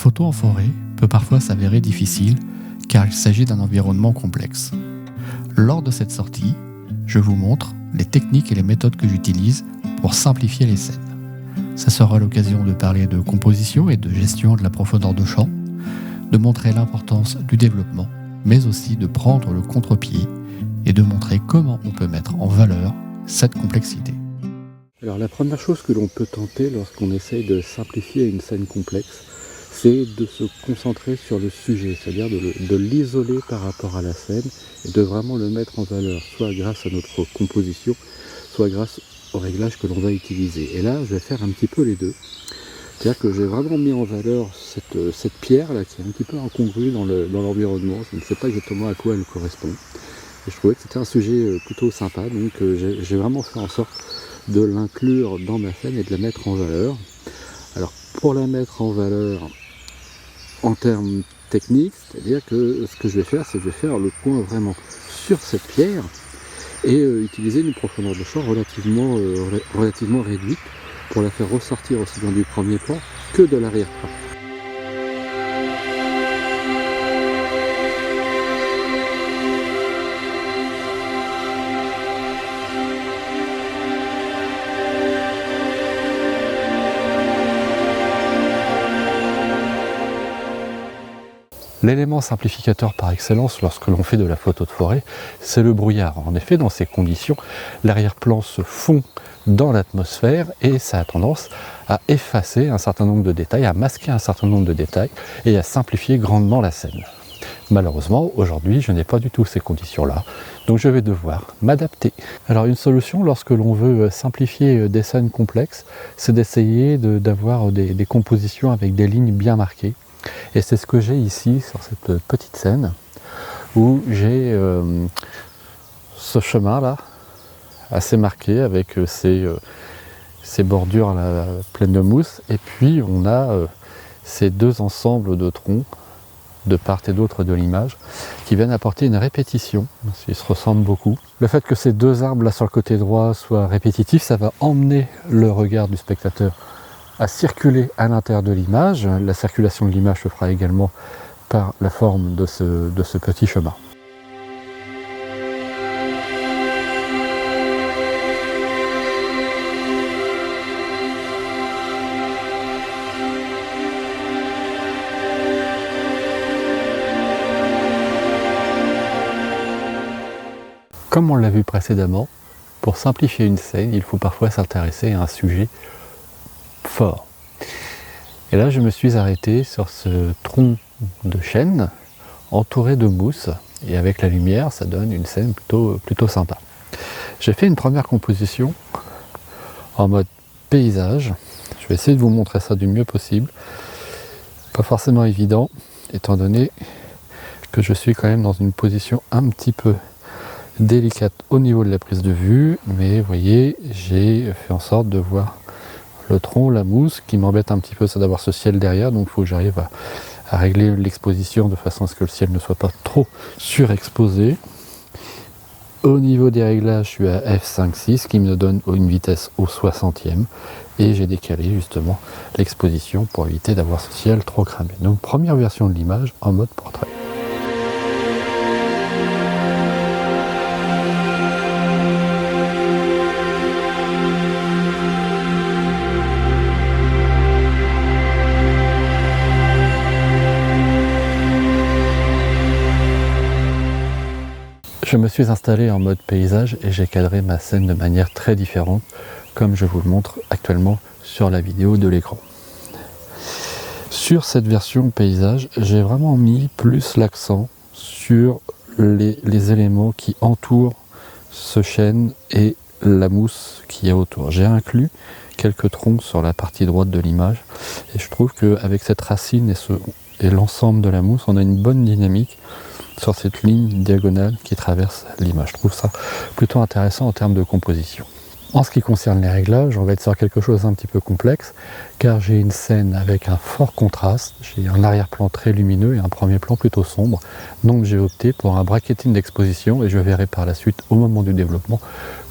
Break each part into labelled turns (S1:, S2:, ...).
S1: photo en forêt peut parfois s'avérer difficile car il s'agit d'un environnement complexe. Lors de cette sortie, je vous montre les techniques et les méthodes que j'utilise pour simplifier les scènes. Ça sera l'occasion de parler de composition et de gestion de la profondeur de champ, de montrer l'importance du développement, mais aussi de prendre le contre-pied et de montrer comment on peut mettre en valeur cette complexité.
S2: Alors la première chose que l'on peut tenter lorsqu'on essaye de simplifier une scène complexe, c'est de se concentrer sur le sujet, c'est-à-dire de l'isoler par rapport à la scène et de vraiment le mettre en valeur, soit grâce à notre composition, soit grâce au réglage que l'on va utiliser. Et là, je vais faire un petit peu les deux. C'est-à-dire que j'ai vraiment mis en valeur cette pierre là qui est un petit peu incongrue dans l'environnement. Je ne sais pas exactement à quoi elle correspond. Et je trouvais que c'était un sujet plutôt sympa, donc j'ai vraiment fait en sorte de l'inclure dans ma scène et de la mettre en valeur. Alors pour la mettre en valeur en termes techniques, c'est-à-dire que ce que je vais faire, c'est que je vais faire le point vraiment sur cette pierre et utiliser une profondeur de champ relativement réduite pour la faire ressortir aussi bien du premier plan que de l'arrière-plan. L'élément simplificateur par excellence lorsque l'on fait de la photo de forêt, c'est le brouillard. En effet, dans ces conditions, l'arrière-plan se fond dans l'atmosphère et ça a tendance à effacer un certain nombre de détails, à masquer un certain nombre de détails et à simplifier grandement la scène. Malheureusement, aujourd'hui, je n'ai pas du tout ces conditions-là, donc je vais devoir m'adapter. Alors une solution lorsque l'on veut simplifier des scènes complexes, c'est d'essayer d'avoir des compositions avec des lignes bien marquées. Et c'est ce que j'ai ici sur cette petite scène où j'ai ce chemin là assez marqué avec ces bordures là, pleines de mousse, et puis on a ces deux ensembles de troncs de part et d'autre de l'image qui viennent apporter une répétition. Ils se ressemblent beaucoup. Le fait que ces deux arbres là sur le côté droit soient répétitifs, ça va emmener le regard du spectateur à circuler à l'intérieur de l'image. La circulation de l'image se fera également par la forme de ce petit chemin. Comme on l'a vu précédemment, pour simplifier une scène, il faut parfois s'intéresser à un sujet fort. Et là, je me suis arrêté sur ce tronc de chêne entouré de mousse, et avec la lumière, ça donne une scène plutôt sympa. J'ai fait une première composition en mode paysage. Je vais essayer de vous montrer ça du mieux possible. Pas forcément évident, étant donné que je suis quand même dans une position un petit peu délicate au niveau de la prise de vue, mais vous voyez, j'ai fait en sorte de voir le tronc, la mousse. Qui m'embête un petit peu, c'est d'avoir ce ciel derrière, donc il faut que j'arrive à régler l'exposition de façon à ce que le ciel ne soit pas trop surexposé. Au niveau des réglages, je suis à f5.6 qui me donne une vitesse au 60e, et j'ai décalé justement l'exposition pour éviter d'avoir ce ciel trop cramé. Donc première version de l'image en mode portrait. Je me suis installé en mode paysage et j'ai cadré ma scène de manière très différente, comme je vous le montre actuellement sur la vidéo de l'écran. Sur cette version paysage, j'ai vraiment mis plus l'accent sur les éléments qui entourent ce chêne et la mousse qui est autour. J'ai inclus quelques troncs sur la partie droite de l'image et je trouve qu'avec cette racine et l'ensemble de la mousse, on a une bonne dynamique sur cette ligne diagonale qui traverse l'image. Je trouve ça plutôt intéressant en termes de composition. En ce qui concerne les réglages, on va être sur quelque chose d'un petit peu complexe, car j'ai une scène avec un fort contraste, j'ai un arrière-plan très lumineux et un premier plan plutôt sombre, donc j'ai opté pour un bracketing d'exposition et je verrai par la suite, au moment du développement,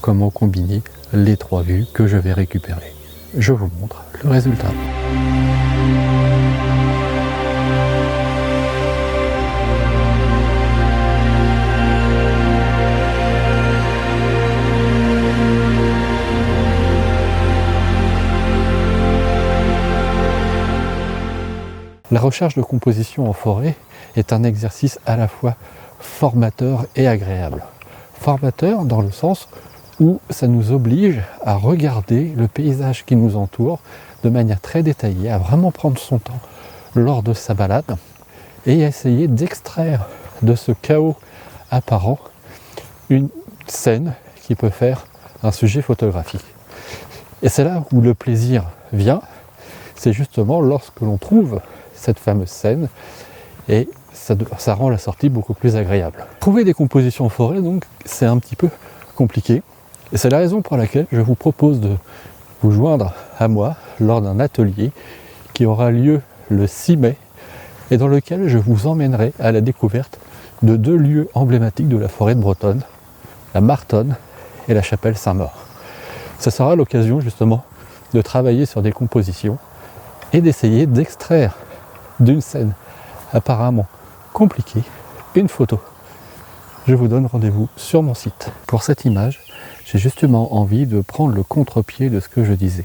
S2: comment combiner les trois vues que je vais récupérer. Je vous montre le résultat. La recherche de composition en forêt est un exercice à la fois formateur et agréable. Formateur dans le sens où ça nous oblige à regarder le paysage qui nous entoure de manière très détaillée, à vraiment prendre son temps lors de sa balade et à essayer d'extraire de ce chaos apparent une scène qui peut faire un sujet photographique. Et c'est là où le plaisir vient, c'est justement lorsque l'on trouve cette fameuse scène et ça rend la sortie beaucoup plus agréable. Trouver des compositions en forêt, donc, c'est un petit peu compliqué. Et c'est la raison pour laquelle je vous propose de vous joindre à moi lors d'un atelier qui aura lieu le 6 mai et dans lequel je vous emmènerai à la découverte de 2 lieux emblématiques de la forêt de Bretonne, la Martonne et la chapelle Saint-Maur. Ça sera l'occasion justement de travailler sur des compositions et d'essayer d'extraire d'une scène apparemment compliquée une photo. Je vous donne rendez-vous sur mon site. Pour cette image, j'ai justement envie de prendre le contre-pied de ce que je disais.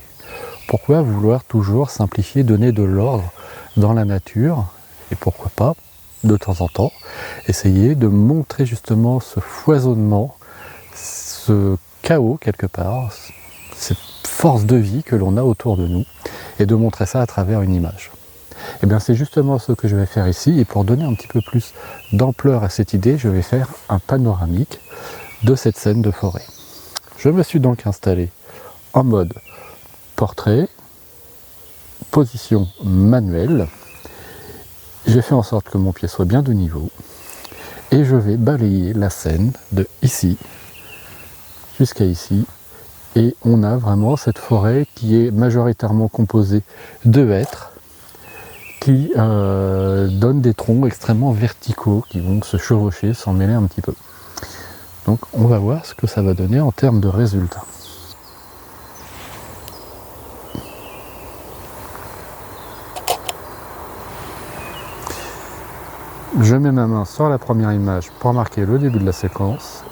S2: Pourquoi vouloir toujours simplifier, donner de l'ordre dans la nature, et pourquoi pas, de temps en temps, essayer de montrer justement ce foisonnement, ce chaos quelque part, cette force de vie que l'on a autour de nous, et de montrer ça à travers une image. Et bien c'est justement ce que je vais faire ici, et pour donner un petit peu plus d'ampleur à cette idée, je vais faire un panoramique de cette scène de forêt. Je me suis donc installé en mode portrait, position manuelle. J'ai fait en sorte que mon pied soit bien de niveau et je vais balayer la scène de ici jusqu'à ici. Et on a vraiment cette forêt qui est majoritairement composée de hêtres qui donnent des troncs extrêmement verticaux qui vont se chevaucher, s'en mêler un petit peu. Donc on va voir ce que ça va donner en termes de résultats. Je mets ma main sur la première image pour marquer le début de la séquence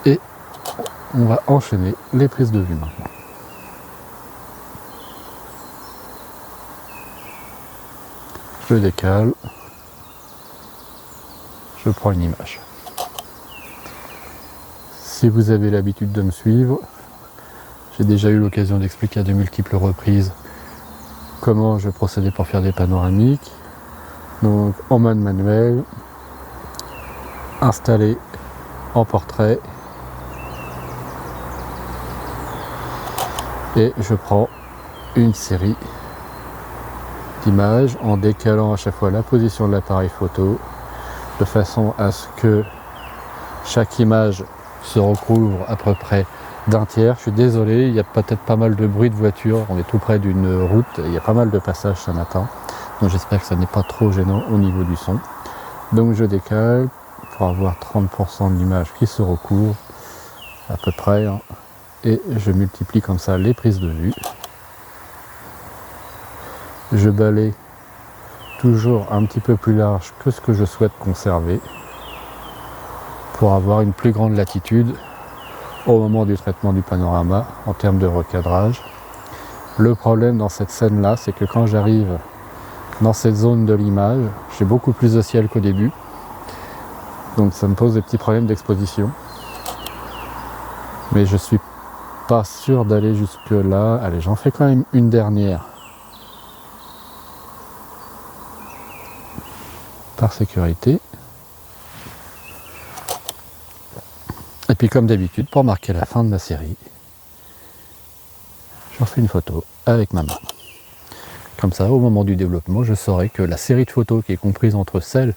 S2: et on va enchaîner les prises de vue maintenant. Je décale, je prends une image. Si vous avez l'habitude de me suivre, j'ai déjà eu l'occasion d'expliquer à de multiples reprises comment je procédais pour faire des panoramiques. Donc en mode manuel, installé en portrait, et je prends une série d'images en décalant à chaque fois la position de l'appareil photo de façon à ce que chaque image se recouvre à peu près d'un tiers. Je suis désolé, il y a peut-être pas mal de bruit de voiture, on est tout près d'une route, il y a pas mal de passages ce matin, donc j'espère que ça n'est pas trop gênant au niveau du son. Donc je décale pour avoir 30% de l'image qui se recouvre à peu près, hein, et je multiplie comme ça les prises de vue. Je balaye toujours un petit peu plus large que ce que je souhaite conserver pour avoir une plus grande latitude au moment du traitement du panorama en termes de recadrage. Le problème dans cette scène là, c'est que quand j'arrive dans cette zone de l'image, j'ai beaucoup plus de ciel qu'au début, donc ça me pose des petits problèmes d'exposition, mais je suis pas sûr d'aller jusque là. Allez, j'en fais quand même une dernière par sécurité. Et puis comme d'habitude, pour marquer la fin de ma série, j'en fais une photo avec ma main. Comme ça, au moment du développement, je saurai que la série de photos qui est comprise entre celle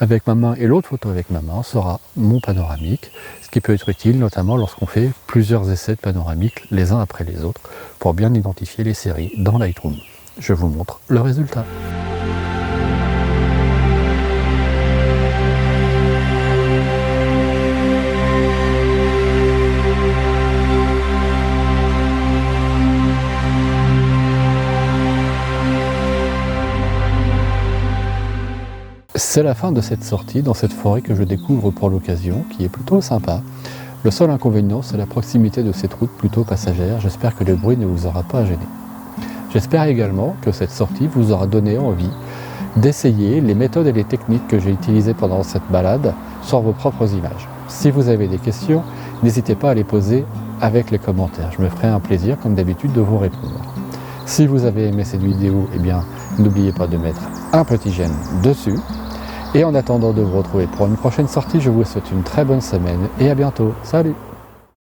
S2: avec ma main et l'autre photo avec ma main sera mon panoramique, ce qui peut être utile notamment lorsqu'on fait plusieurs essais de panoramique les uns après les autres pour bien identifier les séries dans Lightroom. Je vous montre le résultat. C'est la fin de cette sortie dans cette forêt que je découvre pour l'occasion, qui est plutôt sympa. Le seul inconvénient, c'est la proximité de cette route plutôt passagère. J'espère que le bruit ne vous aura pas gêné. J'espère également que cette sortie vous aura donné envie d'essayer les méthodes et les techniques que j'ai utilisées pendant cette balade sur vos propres images. Si vous avez des questions, n'hésitez pas à les poser avec les commentaires. Je me ferai un plaisir, comme d'habitude, de vous répondre. Si vous avez aimé cette vidéo, eh bien, n'oubliez pas de mettre un petit j'aime dessus. Et en attendant de vous retrouver pour une prochaine sortie, je vous souhaite une très bonne semaine et à bientôt. Salut!